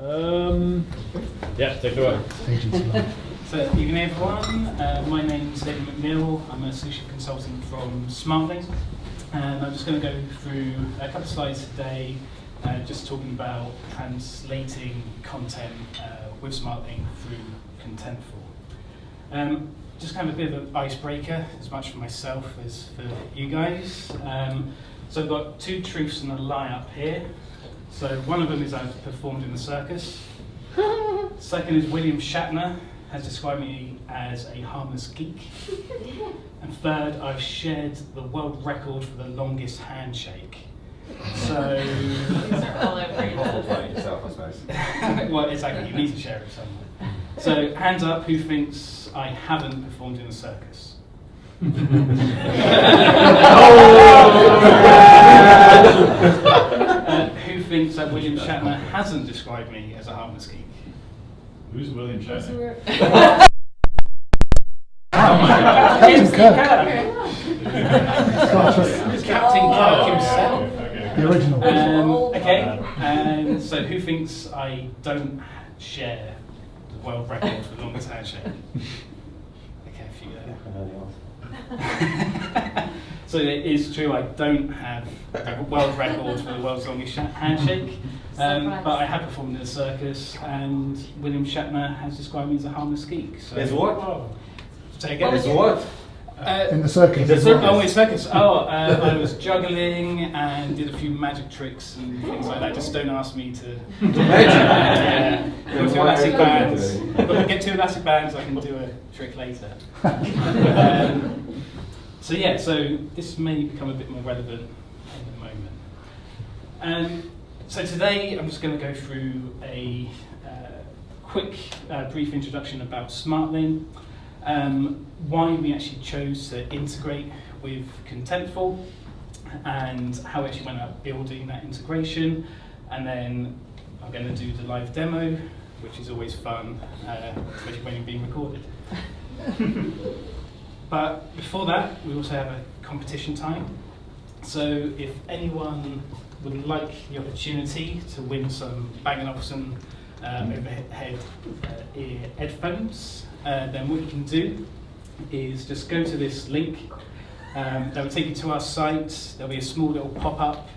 Yeah, take it away. So, evening everyone. My name's David McNeil. I'm a solution consultant from Smartling, and I'm just going to go through a couple of slides today, just talking about translating content with Smartling through Contentful. Just kind of a bit of an icebreaker, as much for myself as for you guys. So I've got two truths and a lie up here. So one of them is I've performed in the circus. Second is William Shatner has described me as a harmless geek. And third, I've shared the world record for the longest handshake. So... These are all over yourself, I suppose. Well, exactly, you need to share it with someone. So, hands up who thinks I haven't performed in a circus. Who thinks that William Shatner hasn't described me as a harmless geek? Who's William Shatner? Captain Kirk. It's Captain Kirk himself. Okay. The original. Okay, and so who thinks I don't share the world record for the longest handshake? Okay, a few there. So it is true, I don't have a world record for the world's longest handshake, but I have performed in a circus, and William Shatner has described me as a harmless geek. So As what? Say again? As what? In the circus. Oh, in circus. I was juggling and did a few magic tricks and things like that. Just don't ask me to. Got two elastic bands. When we get two elastic bands, I can do a trick later. So yeah, so this may become a bit more relevant in a moment. So today I'm just going to go through a quick, brief introduction about Smartling, why we actually chose to integrate with Contentful, and how we actually went about building that integration, and then I'm going to do the live demo, which is always fun, especially when you're being recorded. But before that, we also have a competition time. So if anyone would like the opportunity to win some Bang & Olufsen overhead ear headphones, then what you can do is just go to this link. That will take you to our site. There'll be a small little pop-up.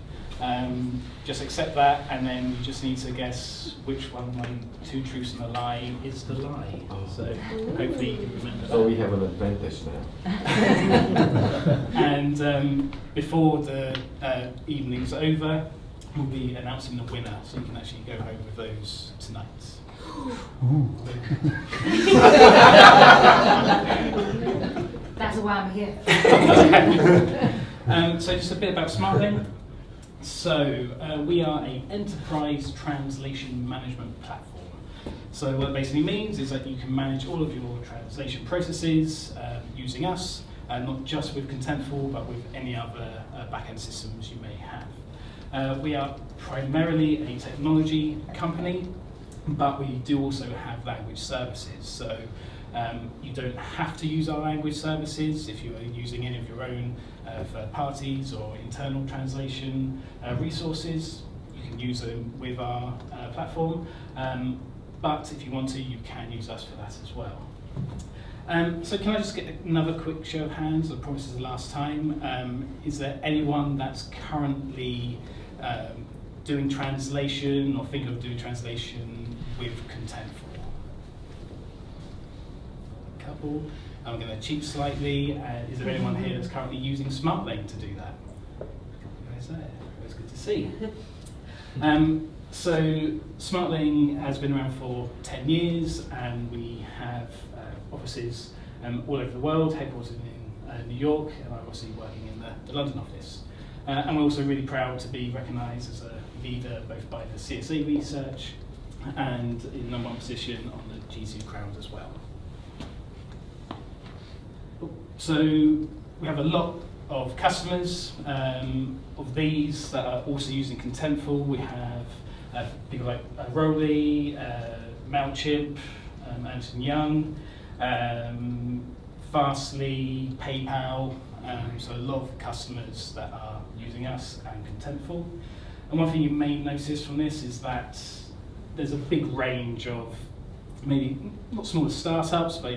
Just accept that, and then you just need to guess which one of my two truths and a lie is the lie. So hopefully you can remember that. So we have an advantage now. And before the evening's over, we'll be announcing the winner, so you can actually go home with those tonight. That's why I'm here. So just a bit about Smartling. So we are an enterprise translation management platform. So what it basically means is that you can manage all of your translation processes using us, not just with Contentful, but with any other back-end systems you may have. We are primarily a technology company, but we do also have language services. So you don't have to use our language services if you are using any of your own third parties or internal translation resources. You can use them with our platform, but if you want to, you can use us for that as well. So can I just get another quick show of hands? I promise this is the last time. Is there anyone that's currently doing translation or thinking of doing translation with Contentful? A couple. I'm going to cheat slightly. Is there anyone here that's currently using Smartling to do that? Guys there? It's good to see. So Smartling has been around for 10 years, and we have offices all over the world, headquartered in New York, and I'm obviously working in the London office. And we're also really proud to be recognised as a leader both by the CSA research and in number one position on the GCU Crowns as well. So we have a lot of customers of these that are also using Contentful. We have people like Rolly, MailChimp, Ernst & Young, Fastly, PayPal, so a lot of customers that are using us and Contentful. And one thing you may notice from this is that there's a big range of maybe not smaller startups, but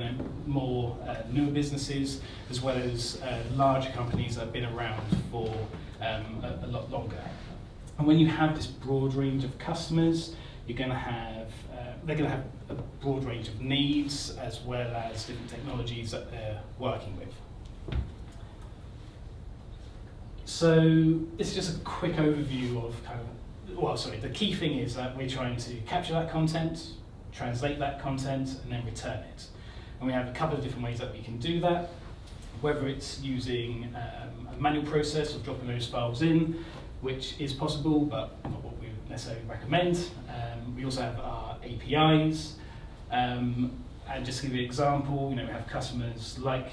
more newer businesses, as well as larger companies that have been around for a lot longer. And when you have this broad range of customers, you're going to have they're going to have a broad range of needs as well as different technologies that they're working with. So this is just a quick overview of the key thing is that we're trying to capture that content, translate that content, and then return it. And we have a couple of different ways that we can do that, whether it's using a manual process of dropping those files in, which is possible, but not what we would necessarily recommend. We also have our APIs, and just to give you an example, we have customers like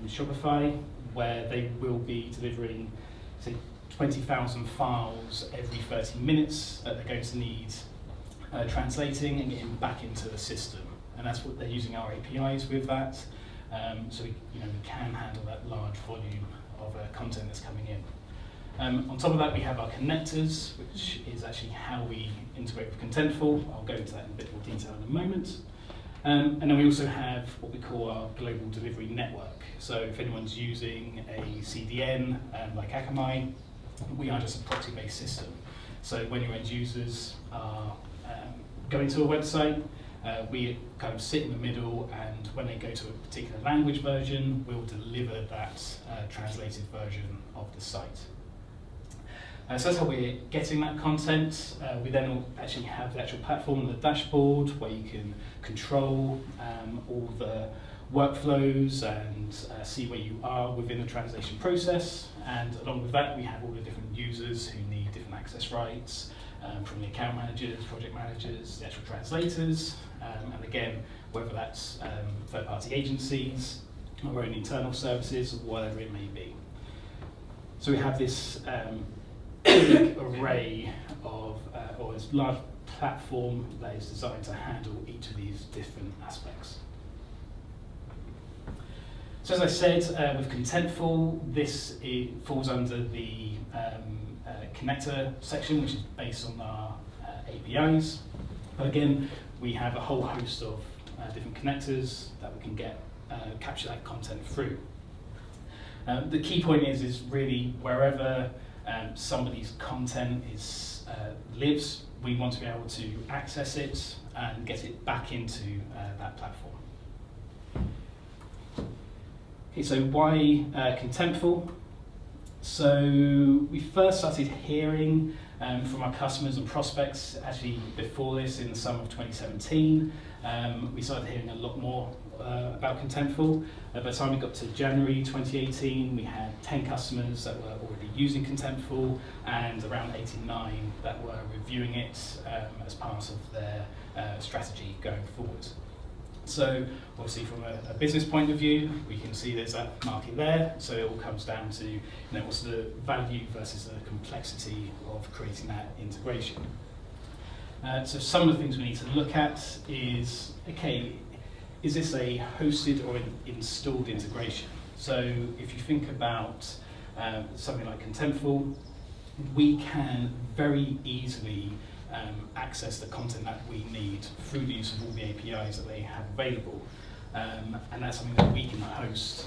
Shopify, where they will be delivering, say, 20,000 files every 30 minutes that they're going to need translating and getting back into the system. And that's what they're using our APIs with that. So we can handle that large volume of content that's coming in. On top of that, we have our connectors, which is actually how we integrate with Contentful. I'll go into that in a bit more detail in a moment. And then we also have what we call our global delivery network. So if anyone's using a CDN like Akamai, we are just a proxy-based system. So when your end users are going to a website, we kind of sit in the middle, and when they go to a particular language version, we'll deliver that translated version of the site. So that's how we're getting that content. We then actually have the actual platform and the dashboard where you can control all the workflows and see where you are within the translation process. And along with that, we have all the different users who need different access rights, from the account managers, project managers, the actual translators, and again, whether that's third-party agencies, our own internal services, or whatever it may be. So we have this big array of, or this large platform that is designed to handle each of these different aspects. So as I said, with Contentful, this falls under the connector section, which is based on our APIs. But again, we have a whole host of different connectors that we can capture that content through. The key point is really wherever somebody's content lives, we want to be able to access it and get it back into that platform. Okay, so why Contemptible? So we first started hearing from our customers and prospects actually before this in the summer of 2017. We started hearing a lot more about Contentful. By the time we got to January 2018, we had 10 customers that were already using Contentful and around 89 that were reviewing it as part of their strategy going forward. So obviously from a business point of view, we can see there's that market there. So it all comes down to what's the value versus the complexity of creating that integration. So some of the things we need to look at is, okay, is this a hosted or an installed integration? So if you think about something like Contentful, we can very easily access the content that we need through the use of all the APIs that they have available. And that's something that we can host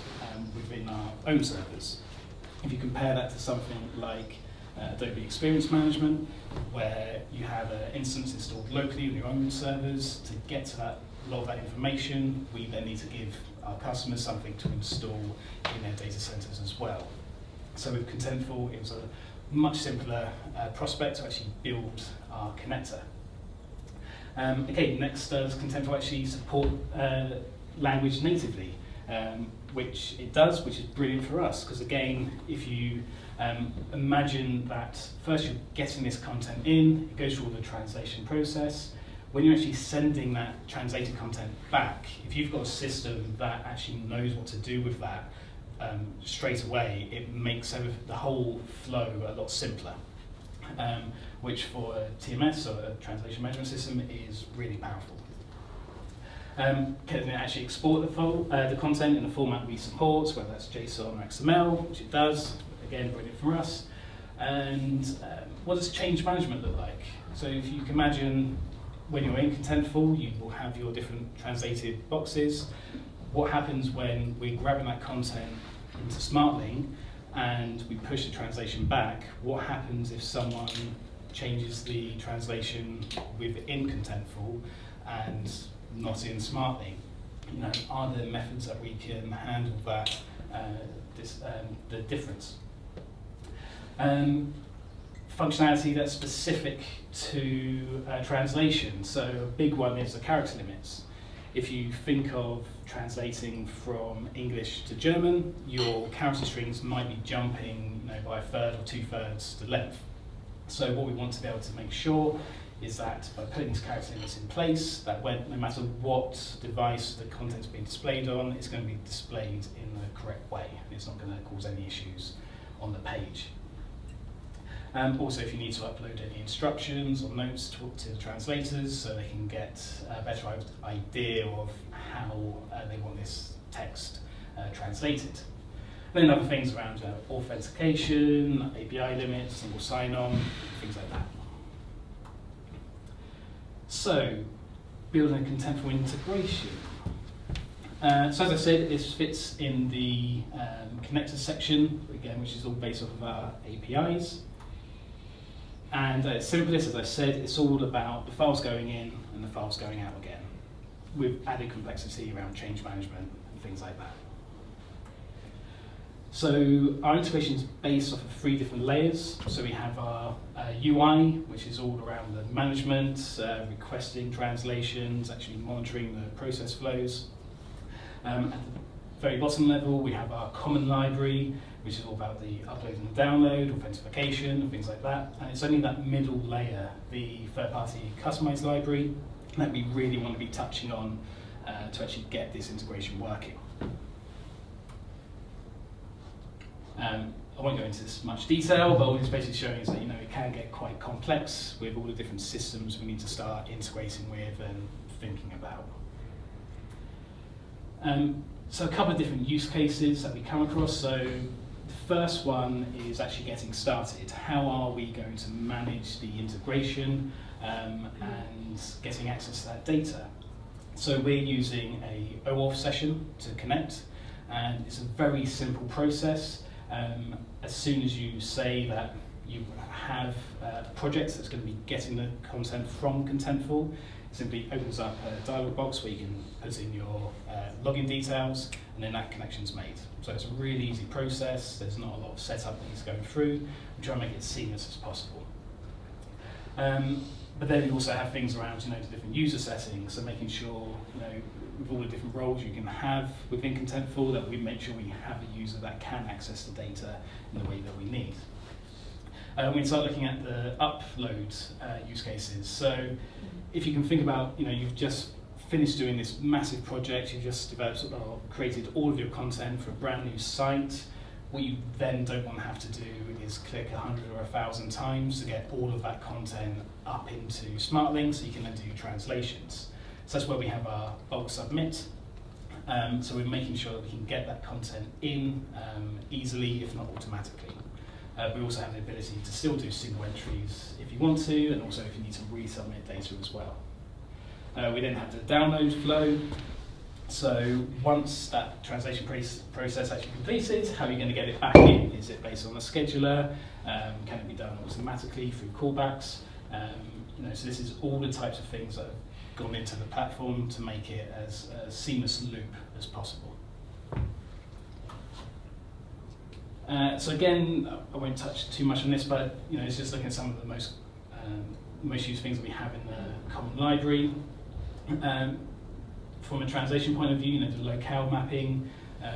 within our own servers. If you compare that to something like Adobe Experience Management, where you have an instance installed locally on your own servers, to get to a lot of that information, we then need to give our customers something to install in their data centers as well. So with Contentful, it was a much simpler prospect to actually build our connector. Okay, next, does Contentful actually support language natively? Which it does, which is brilliant for us, because again, if you imagine that first you're getting this content in, it goes through all the translation process. When you're actually sending that translated content back, if you've got a system that actually knows what to do with that straight away, it makes the whole flow a lot simpler, which for a TMS or a translation management system is really powerful. Can it actually export the content in the format we support, whether that's JSON or XML, which it does, again, brilliant for us. And what does change management look like? So if you can imagine when you're in Contentful, you will have your different translated boxes. What happens when we're grabbing that content into Smartling and we push the translation back? What happens if someone changes the translation within Contentful and not in Smartling? You know, are there methods that we can handle that, the difference? Functionality that's specific to translation. So a big one is the character limits. If you think of translating from English to German, your character strings might be jumping, you know, by a third or 2/3 the length. So what we want to be able to make sure is that by putting these character limits in place, that when, no matter what device the content's being displayed on, it's going to be displayed in the correct way, and it's not going to cause any issues on the page. Also, if you need to upload any instructions or notes to the translators so they can get a better idea of how they want this text translated. Then other things around authentication, API limits, single sign-on, things like that. So, building a Contentful integration. So as I said, this fits in the connector section, again, which is all based off of our APIs. And at its simplest, as I said, it's all about the files going in and the files going out again, with added complexity around change management and things like that. So our integration is based off of 3 different layers. So we have our UI, which is all around the management, requesting translations, actually monitoring the process flows. At the very bottom level, we have our common library, which is all about the upload and download, authentication, and things like that. And it's only that middle layer, the third-party customized library, that we really want to be touching on to actually get this integration working. I won't go into this much detail, but what it's basically showing is that, you know, it can get quite complex with all the different systems we need to start integrating with and thinking about. So a couple of different use cases that we come across. So the first one is actually getting started. How are we going to manage the integration and getting access to that data? So we're using a OAuth session to connect, and it's a very simple process. As soon as you say that you have a project that's going to be getting the content from Contentful, it simply opens up a dialog box where you can put in your login details, and then that connection's made. So it's a really easy process. There's not a lot of setup that needs going through. We try and make it as seamless as possible. But then we also have things around, you know, the different user settings, so making sure, you know, with all the different roles you can have within Contentful, that we make sure we have a user that can access the data in the way that we need. We start looking at the upload use cases. So if you can think about, you know, you've just finished doing this massive project, you've just developed or created all of your content for a brand new site. What you then don't want to have to do is click 100 or 1,000 times to get all of that content up into Smartling so you can then do translations. So that's where we have our bulk submit. So we're making sure that we can get that content in easily, if not automatically. We also have the ability to still do single entries if you want to, and also if you need to resubmit data as well. We then have the download flow. So once that translation process actually completed, how are you going to get it back in? Is it based on a scheduler? Can it be done automatically through callbacks? You know, so this is all the types of things that have gone into the platform to make it as a seamless loop as possible. So again, I won't touch too much on this, but you know, it's just looking at some of the most used things that we have in the common library. From a translation point of view, you know, the locale mapping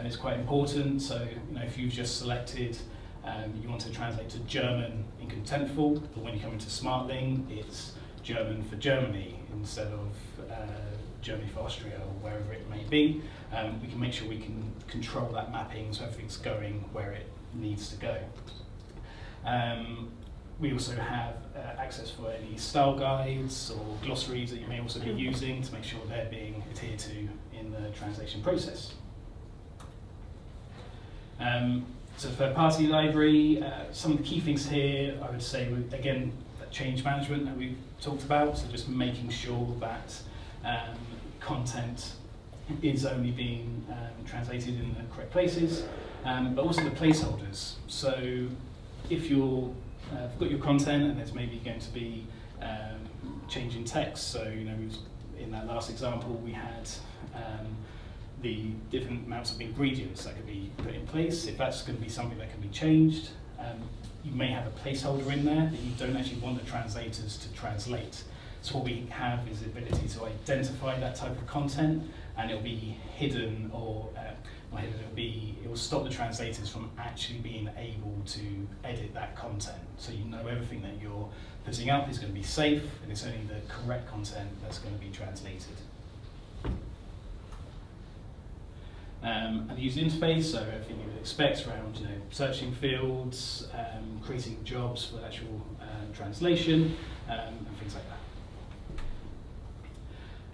is quite important. So, you know, if you've just selected you want to translate to German in Contentful, but when you come into Smartling, it's German for Germany instead of Germany for Austria or wherever it may be. We can make sure we can control that mapping so everything's going where it needs to go. We also have access for any style guides or glossaries that you may also be using to make sure they're being adhered to in the translation process. So third-party library, some of the key things here, I would say, again, change management that we've talked about, so just making sure that content is only being translated in the correct places, but also the placeholders. So if you've got your content and there's maybe going to be change in text, so in that last example we had the different amounts of ingredients that could be put in place. If that's going to be something that can be changed, you may have a placeholder in there that you don't actually want the translators to translate. So what we have is the ability to identify that type of content, and it'll be hidden, or not hidden, it will stop the translators from actually being able to edit that content. So you know everything that you're putting up is going to be safe, and it's only the correct content that's going to be translated. And the user interface, so everything you would expect around searching fields, creating jobs for the actual translation, and things like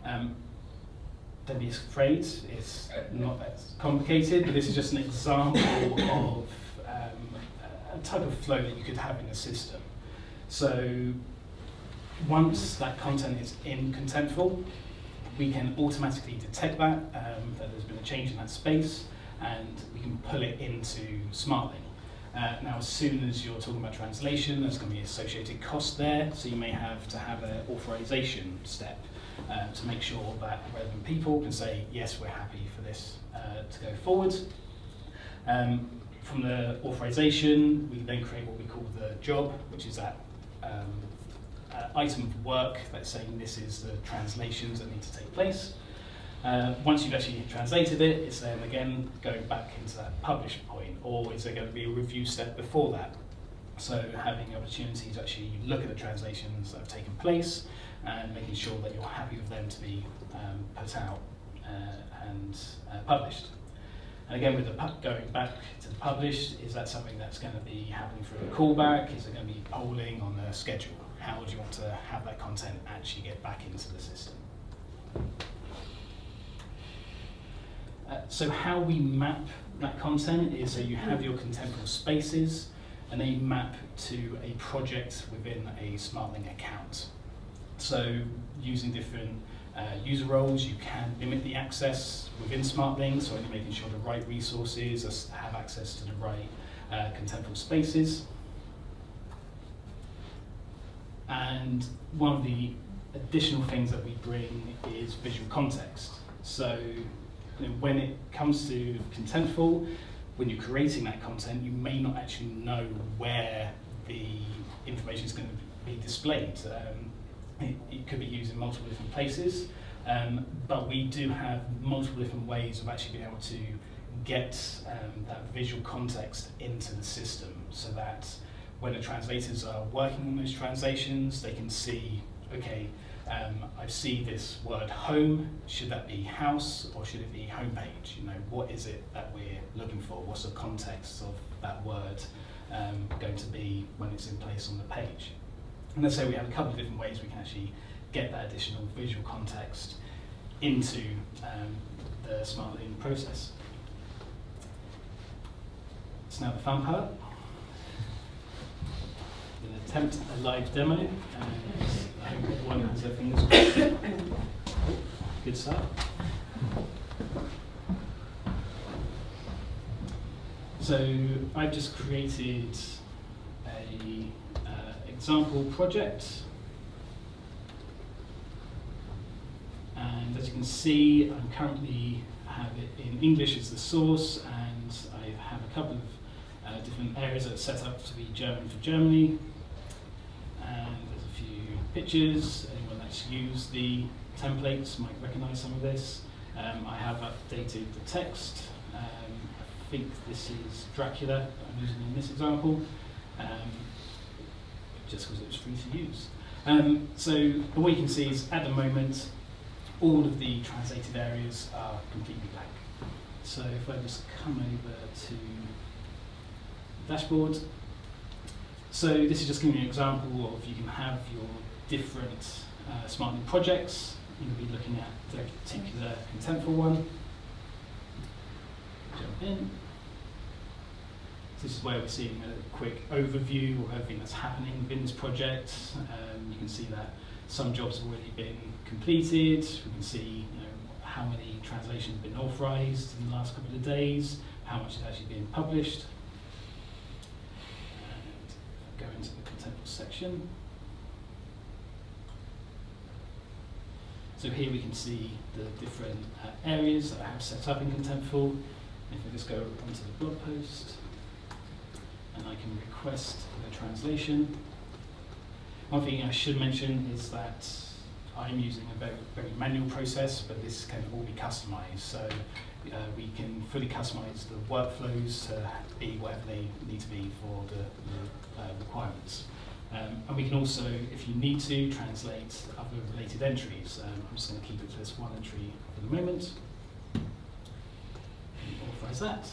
that. Don't be afraid, it's not that complicated, but this is just an example of a type of flow that you could have in a system. So once that content is in Contentful, we can automatically detect that there's been a change in that space, and we can pull it into Smartling. Now, as soon as you're talking about translation, there's going to be associated cost there, so you may have to have an authorization step to make sure that relevant people can say, yes, we're happy for this to go forward. From the authorization, we then create what we call the job, which is that item of work that's saying this is the translations that need to take place. Once you've actually translated it, it's then again going back into that publish point, or is there going to be a review step before that? So having the opportunity to actually look at the translations that have taken place and making sure that you're happy with them to be put out and published. And again, with the going back to the published, is that something that's going to be happening through a callback? Is it going to be polling on the schedule? How do you want to have that content actually get back into the system? So how we map that content is, so you have your Contemptible spaces, and they map to a project within a Smartling account. So using different user roles, you can limit the access within Smartling, so only making sure the right resources have access to the right Contemptible spaces. And one of the additional things that we bring is visual context. So when it comes to Contentful, when you're creating that content, you may not actually know where the information is going to be displayed. It could be used in multiple different places, but we do have multiple different ways of actually being able to get that visual context into the system, so that when the translators are working on those translations, they can see, okay, I see this word home, should that be house or should it be homepage? What is it that we're looking for? What's the context of that word going to be when it's in place on the page? And let's say we have a couple of different ways we can actually get that additional visual context into the Smartling process. So now the fun part. I'm going to attempt a live demo, and I hope everyone has their fingers crossed. Good start. So I've just created a example project, and as you can see, I currently have it in English as the source, and I have a couple of different areas that are set up to be German for Germany, and there's a few pictures. Anyone that's used the templates might recognize some of this. I have updated the text. I think this is Dracula that I'm using in this example, just because it was free to use. So what you can see is at the moment all of the translated areas are completely blank. So if I just come over to dashboard. So this is just giving you an example of, you can have your different Smartling projects. You can be looking at the particular Contentful one. Jump in. this is where we're seeing a quick overview of everything that's happening within this project. You can see that some jobs have already been completed. We can see how many translations have been authorised in the last couple of days, how much is actually being published. And go into the Contemptible section. So here we can see the different areas that I have set up in Contentful. If we just go onto the blog post, and I can request a translation. One thing I should mention is that I'm using a very manual process, but this can all be customized. So we can fully customize the workflows to be whatever they need to be for the requirements. And we can also, if you need to, translate other related entries. I'm just going to keep it to this one entry for the moment. Authorize that.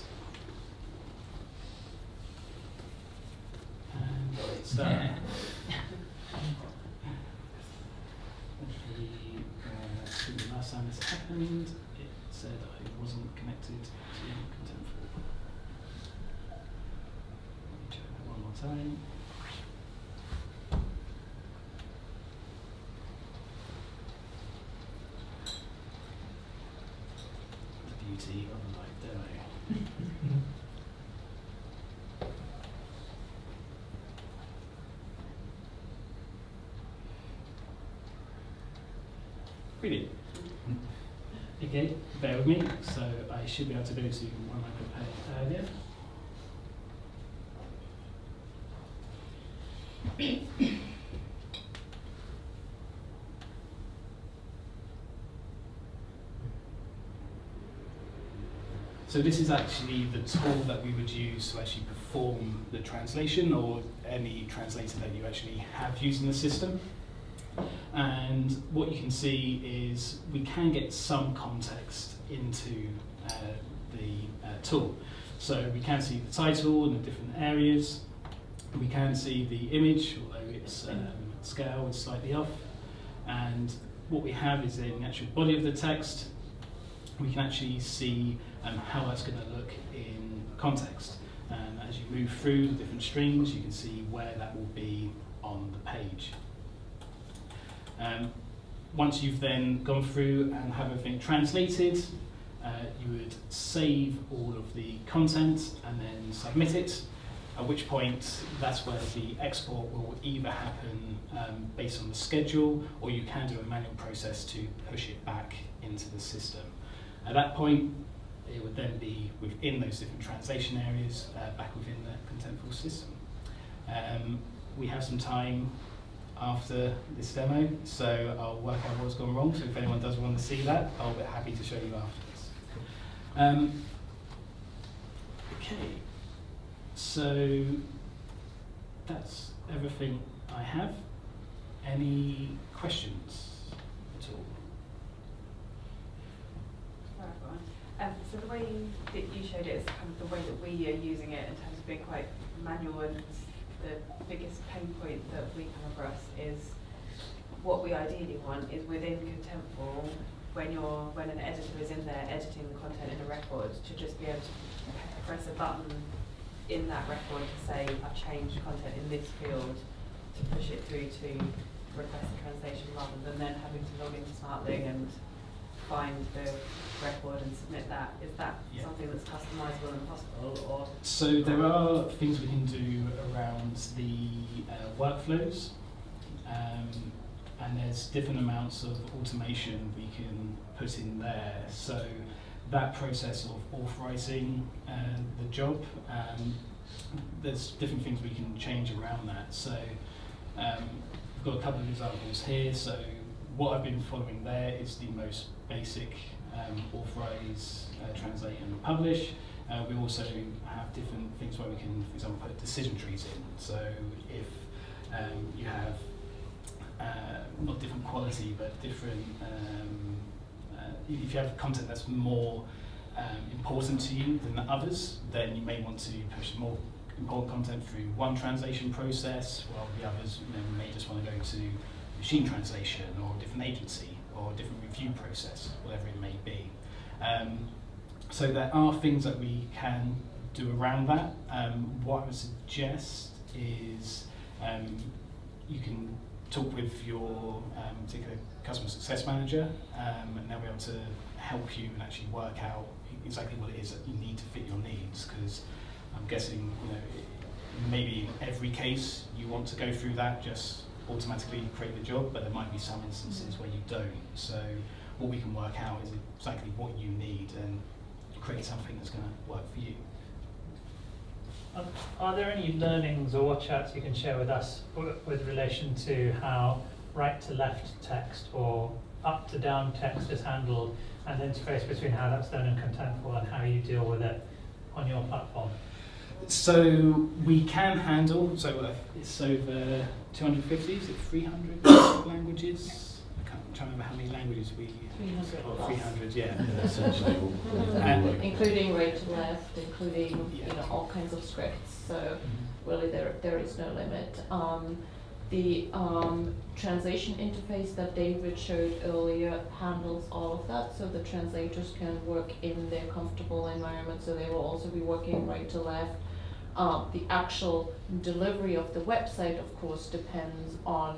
And it's done. The last time this happened, it said I wasn't connected to Contentful. Let me check that one more time. The beauty of a live demo. Brilliant. Okay, bear with me. So I should be able to go to one I prepared earlier. So this is actually the tool that we would use to actually perform the translation, or any translator that you actually have using the system. And what you can see is we can get some context into the tool. So we can see the title and the different areas. We can see the image, although its scale is slightly off. And what we have is in the actual body of the text, we can actually see how that's going to look in context. And as you move through the different strings, you can see where that will be on the page. Once you've then gone through and have everything translated, you would save all of the content and then submit it, at which point that's where the export will either happen based on the schedule, or you can do a manual process to push it back into the system. At that point, it would then be within those different translation areas, back within the Contentful system. We have some time after this demo, so I'll work out what's gone wrong. So if anyone does want to see that, I'll be happy to show you afterwards. Okay, so that's everything I have. Any questions at all? Hi everyone. So the way that you showed it is kind of the way that we are using it in terms of being quite manual, and the biggest pain point that we come across is what we ideally want is within Contemptible, when an editor is in there editing the content in a record, to just be able to press a button in that record to say I've changed content in this field, to push it through to request a translation, rather than then having to log into Smartling and find the record and submit that. Is that something that's customizable and possible, or? So there are things we can do around the workflows, and there's different amounts of automation we can put in there. So that process of authorizing the job, there's different things we can change around that. So we've got a couple of examples here. So what I've been following there is the most basic authorize, translate and publish. We also have different things where we can, for example, put decision trees in. So if you have not different quality, but different, if you have content that's more important to you than the others, then you may want to push more important content through one translation process, while the others may just want to go to machine translation or a different agency or a different review process, whatever it may be. So there are things that we can do around that. What I would suggest is you can talk with your particular customer success manager, and they'll be able to help you and actually work out exactly what it is that you need to fit your needs. Because I'm guessing, maybe in every case you want to go through that, just automatically create the job, but there might be some instances where you don't. So what we can work out is exactly what you need and create something that's going to work for you. Are there any learnings or watch-outs you can share with us with relation to how right-to-left text or up-to-down text is handled, and the interface between how that's done in Contentful and how you deal with it on your platform? So we can handle, it's over 250, is it 300 languages? I'm trying to remember how many languages we 300 Oh, plus. 300, yeah. Essentially. Including right to left, including all kinds of scripts. So really, there is no limit. The translation interface that David showed earlier handles all of that, so the translators can work in their comfortable environment. So they will also be working right to left. The actual delivery of the website, of course, depends on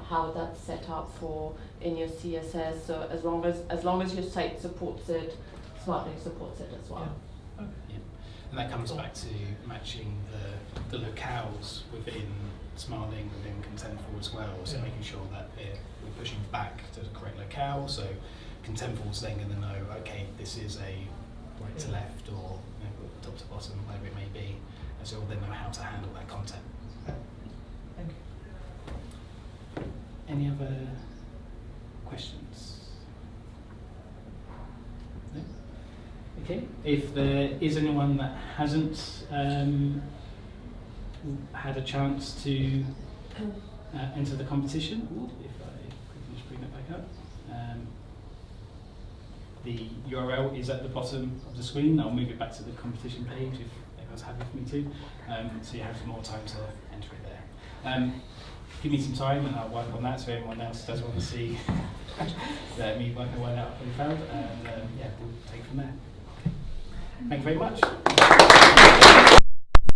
how that's set up in your CSS. So as long as your site supports it, Smartling supports it as well. Yeah. And that comes back to matching the locales within Smartling, within Contentful as well. So making sure that we're pushing back to the correct locale. So Contentful's then going to know, okay, this is a right to left or top to bottom, whatever it may be. And so they'll know how to handle that content. Thank you. Any other questions? No? Okay. If there is anyone that hasn't had a chance to enter the competition, if I quickly just bring that back up. The URL is at the bottom of the screen. I'll move it back to the competition page if everyone's happy for me to. So you have some more time to enter it there. Give me some time and I'll work on that so everyone else does want to see me working one out what we found. And we'll take it from there. Thank you very much.